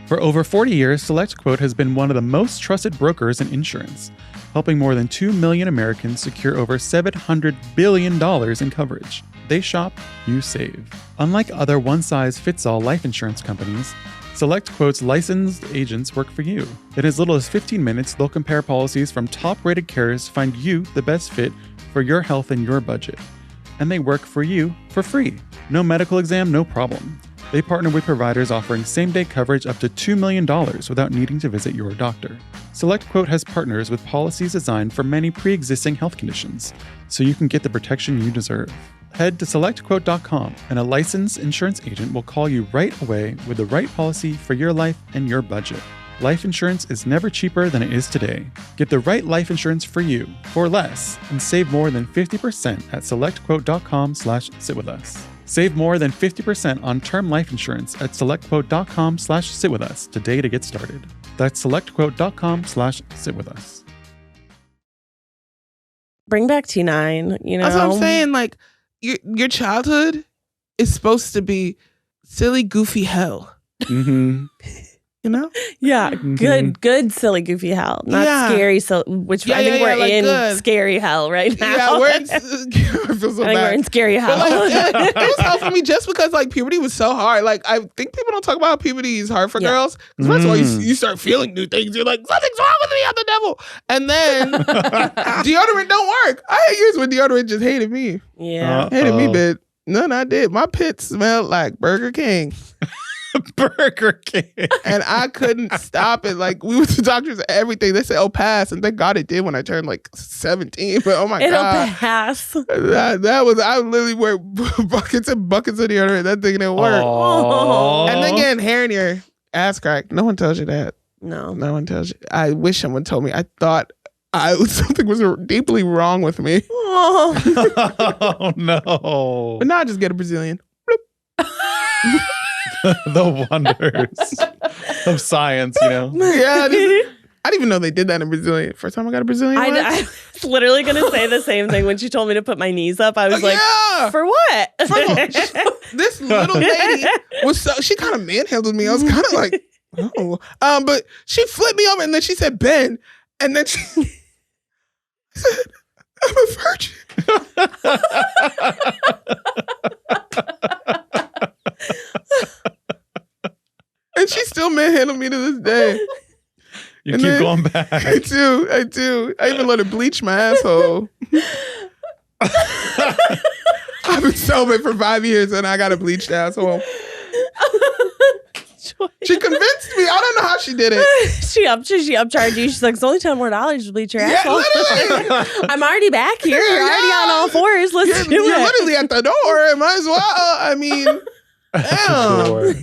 For over 40 years, SelectQuote has been one of the most trusted brokers in insurance, helping more than 2 million Americans secure over $700 billion in coverage. They shop, you save. Unlike other one-size-fits-all life insurance companies, SelectQuote's licensed agents work for you. In as little as 15 minutes, they'll compare policies from top-rated carriers to find you the best fit for your health and your budget. And they work for you for free. No medical exam, no problem. They partner with providers offering same-day coverage up to $2 million without needing to visit your doctor. SelectQuote has partners with policies designed for many pre-existing health conditions, so you can get the protection you deserve. Head to SelectQuote.com and a licensed insurance agent will call you right away with the right policy for your life and your budget. Life insurance is never cheaper than it is today. Get the right life insurance for you for less and save more than 50% at SelectQuote.com/sitwithus. Save more than 50% on term life insurance at SelectQuote.com/sitwithus today to get started. That's SelectQuote.com/sitwithus. Bring back T9, you know? That's what I'm saying. Like, your childhood is supposed to be silly, goofy hell. Mm-hmm. You know? Yeah, good, silly, goofy hell. Not scary, so which I think we're in good. Scary hell right now. Yeah, we're in, I feel so I think bad. we're in scary hell. But like, it was hard for me just because like puberty was so hard. Like I think people don't talk about how puberty is hard for girls. Because first of all, you start feeling new things. You're like, something's wrong with me, I'm the devil. And then deodorant don't work. I had years when deodorant just hated me. Yeah. Hated me, but none I did. My pits smelled like Burger King. Burger King. And I couldn't stop it. Like we went to doctors and everything. They said, "Oh, pass." And thank God it did when I turned like 17. But oh my It'll God. pass. That was, I literally wear buckets and buckets of deodorant. That thing didn't work. Aww. And then getting hair in your ass crack. No one tells you that. No. No one tells you. I wish someone told me. I thought something was deeply wrong with me. Oh no. But now I just get a Brazilian. The wonders of science, you know? Yeah. I didn't even know they did that in Brazilian. First time I got a Brazilian. I was literally going to say the same thing when she told me to put my knees up. I was like, for what? This little lady was she kind of manhandled me. I was kind of like, oh. But she flipped me over and then she said, "Ben." And then she said, "I'm a virgin." And she still manhandled me to this day. You keep going back. I do. I even let her bleach my asshole. I've been celibate for 5 years and I got a bleached asshole. She convinced me. I don't know how she did it. She upcharged you. She's like, "It's only $10 more to bleach your Yeah, asshole." literally. I'm already back here. You're already on all fours. Let's do You're it. literally at the door. Might as well. I mean, damn. Sure.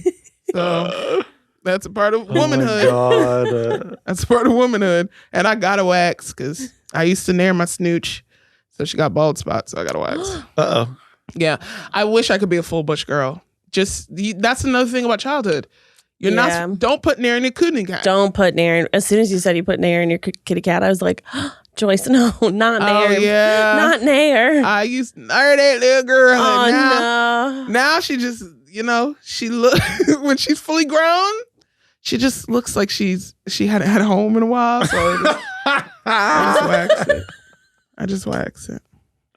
So that's a part of womanhood. Oh my God. That's a part of womanhood. And I got a wax because I used to nair my snooch. So she got bald spots. So I got a wax. Uh-oh. Yeah. I wish I could be a full bush girl. That's another thing about childhood. You're not. Don't put nair in your kitty cat. Don't put nair in. As soon as you said you put nair in your kitty cat, I was like, Joyce, no, not nair. Oh, yeah. Not nair. I used to nair that little girl. Oh, no. Now she just, she look when she's fully grown, she just looks like she hadn't had a home in a while. So I just wax it.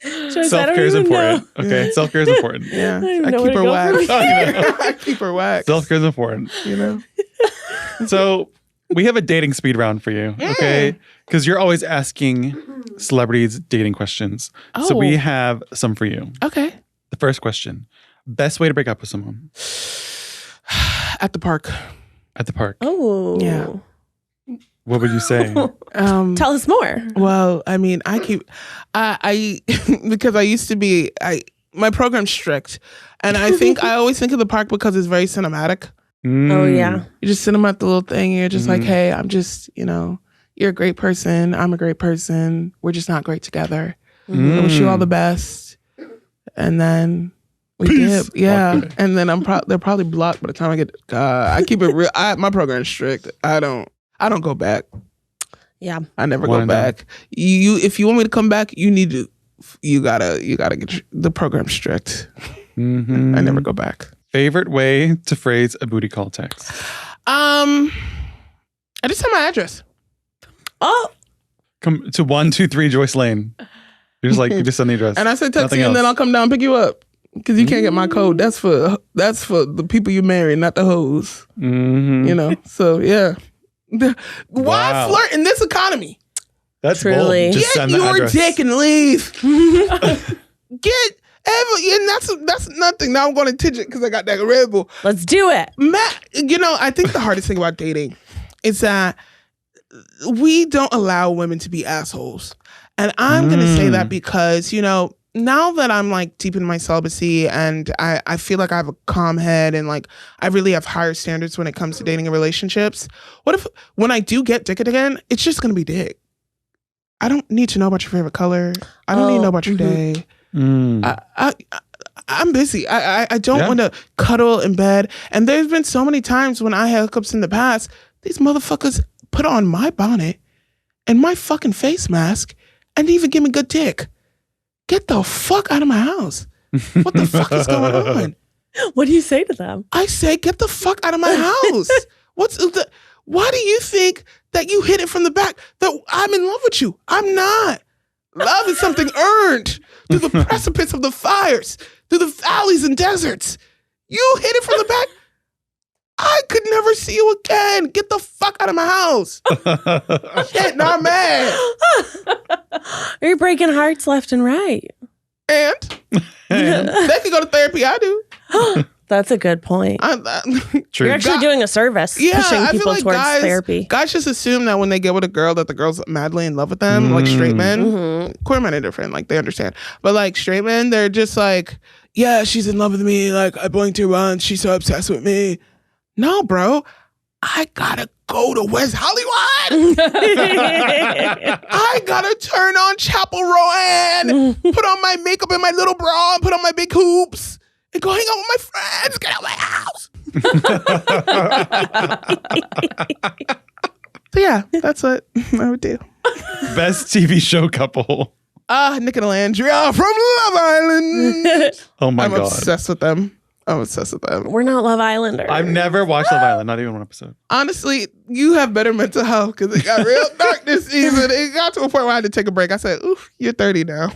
Joyce, Self-care is important. know. Okay, self-care is important. Yeah, I I know keep her where to wax. go I keep her wax. Self-care is important. So we have a dating speed round for you, okay? Because you're always asking celebrities dating questions. So we have some for you. Okay. The first question: best way to break up with someone? At the park. At the park. Oh. Yeah. What would you say? Tell us more. Well, I mean, I because I used to be, my program's strict. And I think I always think of the park because it's very cinematic. Oh, yeah. You just sit them at the little thing. And you're just like, hey, I'm just, you're a great person. I'm a great person. We're just not great together. I wish you all the best. And then we dip. Yeah. Okay. And then they're probably blocked by the time I get, I keep it real. My program's strict. I don't go back. Yeah. I never go back. If you want me to come back, you gotta get the program strict. I never go back. Favorite way to phrase a booty call text? I just send my address. Oh. Come to 123 Joyce Lane. You just send the address. And I said text you and then I'll come down and pick you up. Because you can't get my code. That's for the people you marry, not the hoes. Mm-hmm. You know? So, yeah. Why Wow. flirt in this economy? That's Truly. bold. Just Get send the your address. dick and leave. And that's nothing. Now I'm going to Tidget because I got that Red Bull. Let's do it. Matt, I think the hardest thing about dating is that we don't allow women to be assholes. And I'm going to say that because, now that I'm like deep in my celibacy and I feel like I have a calm head and like I really have higher standards when it comes to dating and relationships. What if when I do get dick again, it's just going to be dick? I don't need to know about your favorite color. I don't need to know about your day. I'm busy. I don't want to cuddle in bed. And there's been so many times when I had hookups in the past, these motherfuckers put on my bonnet and my fucking face mask and even give me good dick. Get the fuck out of my house. What the fuck is going on? What do you say to them? I say, get the fuck out of my house. Why do you think that you hit it from the back? That I'm in love with you. I'm not. Love is something earned through the precipice of the fires, through the valleys and deserts. You hit it from the back. I could never see you again. Get the fuck out of my house. Shit, no, I'm mad. You're breaking hearts left and right. And they can go to therapy. I do. That's a good point. True. You're actually doing a service, pushing I feel people like towards therapy. Guys just assume that when they get with a girl that the girl's madly in love with them, like straight men. Queer men are different, like they understand. But like straight men, they're just like, yeah, she's in love with me. Like I blinked her once. She's so obsessed with me. No, bro. I gotta go to West Hollywood. I gotta turn on Chapel Rowan, put on my makeup and my little bra, and put on my big hoops, and go hang out with my friends. Get out of my house. So yeah, that's what I would do. Best TV show couple. Nick and Alandria from Love Island. Oh my I'm God. obsessed with them. We're not Love Islanders. I've never watched Love Island, not even one episode. Honestly, you have better mental health because it got real dark this season. It got to a point where I had to take a break. I said, oof, you're 30 now.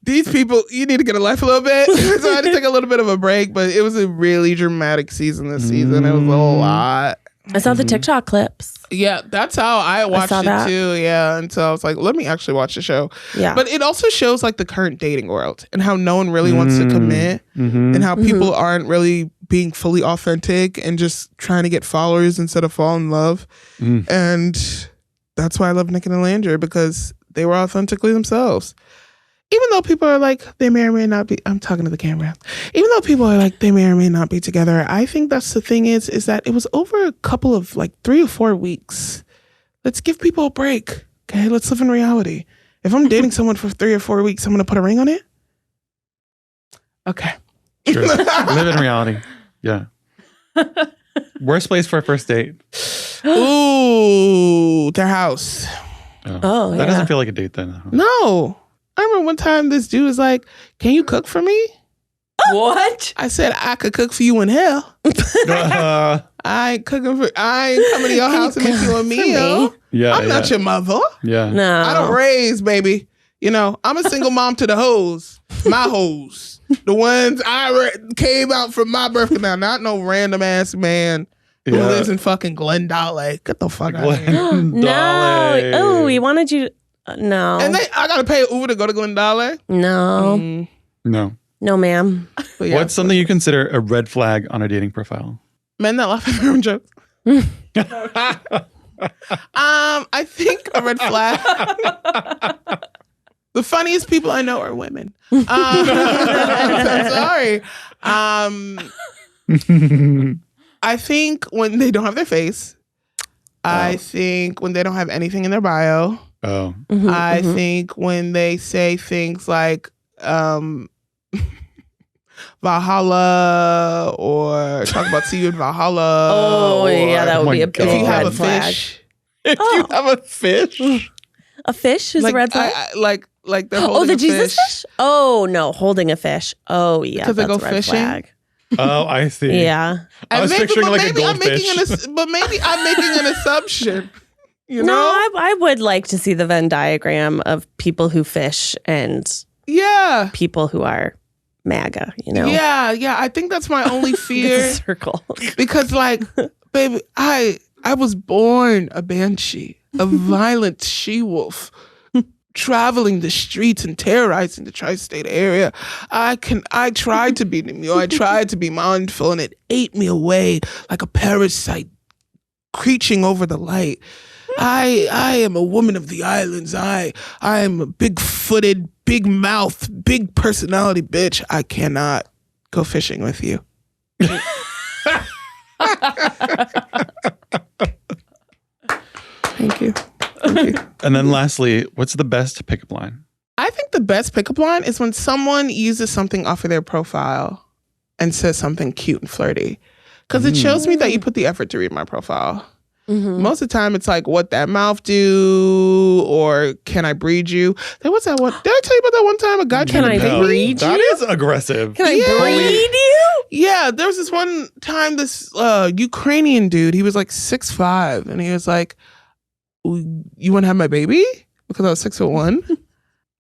These people, you need to get a life a little bit. So I had to take a little bit of a break, but it was a really dramatic season this season. It was a lot. I saw the TikTok clips. Yeah, that's how I watched it too. Yeah. And so I was like, let me actually watch the show. Yeah. But it also shows like the current dating world and how no one really wants to commit and how people aren't really being fully authentic and just trying to get followers instead of fall in love. And that's why I love Nick and Alandria, because they were authentically themselves. Even though people are like, they may or may not be, I'm talking to the camera. Even though people are like, they may or may not be together, I think that's the thing is that it was over a couple of like 3 or 4 weeks. Let's give people a break. Okay, let's live in reality. If I'm dating someone for 3 or 4 weeks, I'm going to put a ring on it? Okay. True. Live in reality. Yeah. Worst place for a first date. Ooh, their house. Oh, that doesn't feel like a date then. No. I remember one time this dude was like, can you cook for me? What? I said, I could cook for you in hell. I ain't coming to your house and make you a meal. Yeah, I'm not your mother. Yeah. No. I don't raise, baby. I'm a single mom to the hoes. My hoes. The ones came out from my birth canal. Not no random ass man who lives in fucking Glendale. Get the fuck out of here. No. Oh, he wanted you. No. And I gotta pay Uber to go to Glendale? No. No. No, ma'am. But yeah, What's something you consider a red flag on a dating profile? men that laugh at their own jokes. I think a red flag. The funniest people I know are women. I'm sorry. I think when they don't have their face. I think when they don't have anything in their bio. Oh. I think when they say things like Valhalla or talk about see you in Valhalla. Oh, yeah, that would be a big if you have red a flag. fish. If you have a fish. A fish is a red flag? Like they're holding the a Jesus fish? Oh, no, holding a fish. Oh, yeah, because they that's go a red fishing. flag. Oh, I see. Yeah. I was picturing like a goldfish. But maybe I'm making an assumption. You know? No, I would like to see the Venn diagram of people who fish and Yeah. people who are MAGA, you know? Yeah. I think that's my only fear. It's a circle. Because, like, baby, I was born a banshee, a violent she-wolf, traveling the streets and terrorizing the tri-state area. I tried to be demure. I tried to be mindful, and it ate me away like a parasite creaching over the light. I am a woman of the islands. I am a big-footed, big-mouth, big personality bitch. I cannot go fishing with you. Thank you. And then lastly, what's the best pickup line? I think the best pickup line is when someone uses something off of their profile and says something cute and flirty. Because it shows me that you put the effort to read my profile. Mm-hmm. Most of the time, it's like, what that mouth do, or can I breed you? There was that one. Did I tell you about that one time a guy Can tried to I date me? breed That you? is aggressive. Can I breed you? Yeah, there was this one time, this Ukrainian dude, he was like 6'5", and he was like, you want to have my baby? Because I was 6'1".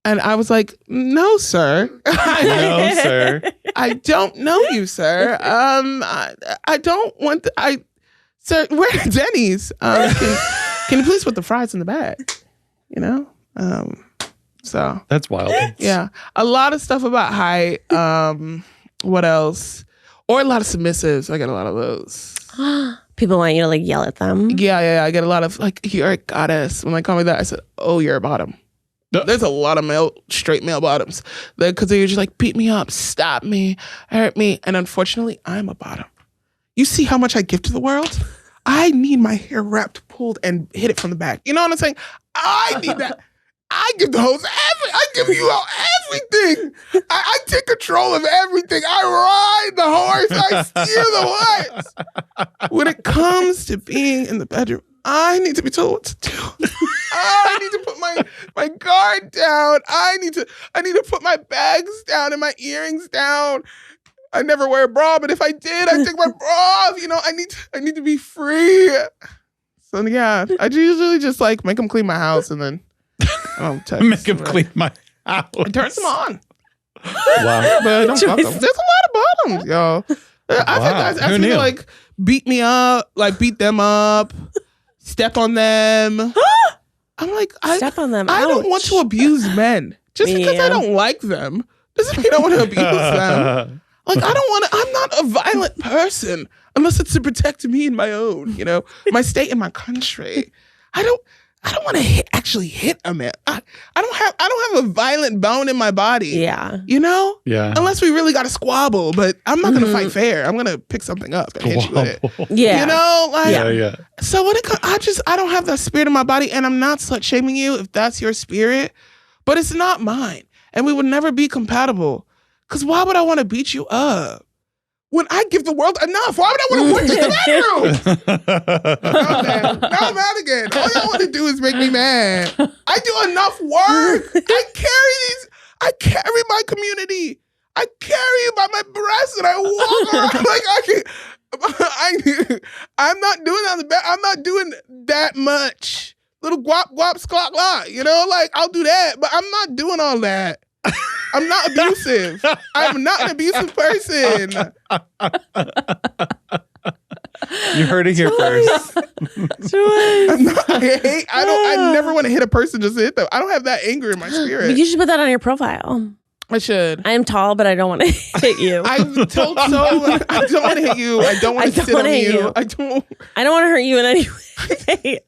And I was like, no, sir. No, sir. I don't know you, sir. I don't want sir, we're at Denny's. Can you please put the fries in the bag? You know? So That's wild. yeah. A lot of stuff about height. What else? Or a lot of submissives. I get a lot of those. People want you to like yell at them. Yeah. I get a lot of like, you're a goddess. When they call me that, I said, oh, you're a bottom. There's a lot of straight male bottoms. Because they're just like, beat me up, stop me, hurt me. And unfortunately, I'm a bottom. You see how much I give to the world? I need my hair wrapped, pulled, and hit it from the back. You know what I'm saying? I need that. I give the host I give you all everything. I take control of everything. I ride the horse. I steer the horse. When it comes to being in the bedroom, I need to be told what to do. I need to put my guard down. I need to put my bags down and my earrings down. I never wear a bra, but if I did, I'd take my bra off. You know, I need to be free. So yeah, I usually just like make them clean my house and then Make him clean my house. I turn them on. Wow. But I don't fuck them. There's a lot of bottoms, yo. I've had guys ask me to like beat me up, like beat them up, step on them. I'm like, Step on them. I don't want to abuse men. Just because I don't like them doesn't mean I want to abuse them. Like, I'm not a violent person unless it's to protect me and my own, you know, my state and my country. I don't want to actually hit a man. I don't have a violent bone in my body. Yeah. You know? Yeah. Unless we really got to squabble, but I'm not going to fight fair. I'm going to pick something up and hit you with it. Yeah. You know? Like, Yeah. So when it comes, I don't have that spirit in my body, and I'm not slut shaming you if that's your spirit, but it's not mine. And we would never be compatible. Because why would I want to beat you up? When I give the world enough, why would I want to work in the bedroom? Now I'm mad again. All y'all want to do is make me mad. I do enough work. I carry my community. I carry you by my breasts and I walk around like I'm not doing that on the bed. I'm not doing that much. Little guap, squat, lot. You know, like I'll do that, but I'm not doing all that. I'm not abusive. I'm not an abusive person. You heard it here first. I never want to hit a person just to hit them. I don't have that anger in my spirit. But you should put that on your profile. I should. I am tall, but I don't want to hit you. I've told so. I don't want to hit you. I don't want to sit on you. I don't want to hurt you in any way.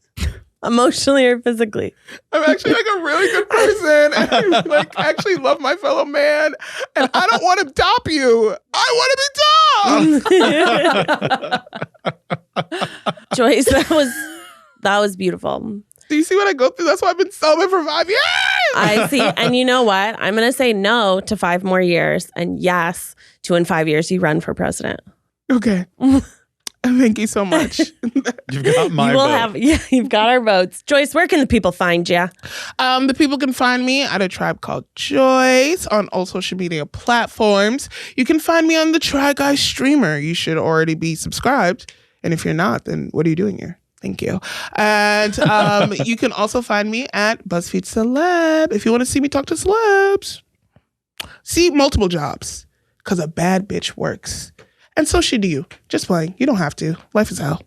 Emotionally or physically. I'm actually like a really good person, and I like actually love my fellow man, and I don't want to top you. I want to be top. Joyce, that was beautiful. Do you see what I go through? That's why I've been celibate for 5 years. I see. And you know what? I'm going to say no to 5 more years and yes to in 5 years you run for president. Okay. Thank you so much. You've got my vote. You've got our votes. Joyce, where can the people find you? The people can find me at a tribe called Joyce on all social media platforms. You can find me on the Try Guy streamer. You should already be subscribed. And if you're not, then what are you doing here? Thank you. And you can also find me at BuzzFeed Celeb if you want to see me talk to celebs. See, multiple jobs. Because a bad bitch works. And so should you. Just playing. You don't have to. Life is hell.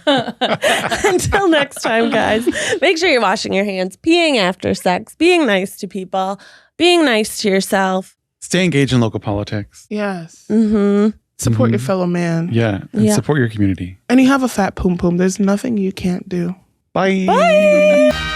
Until next time, guys, make sure you're washing your hands, peeing after sex, being nice to people, being nice to yourself. Stay engaged in local politics. Yes. Mm-hmm. Support your fellow man. Yeah. And support your community. And you have a fat poom poom. There's nothing you can't do. Bye. Bye.